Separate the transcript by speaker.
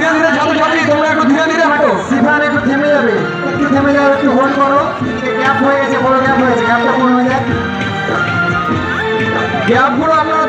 Speaker 1: ধীরে ধীরে ছাত্রছাত্রী তোমরা একটু ধীরে ধীরে হাঁটো।
Speaker 2: সিফান একটু থেমে যাবে, একটু থেমে যাবে, একটু হোল্ড করো। গ্যাপ হয়ে গেছে, বড় গ্যাপ হয়েছে, গ্যাপটা পূরণ হয়ে যায়।
Speaker 1: গ্যাপগুলো আপনারা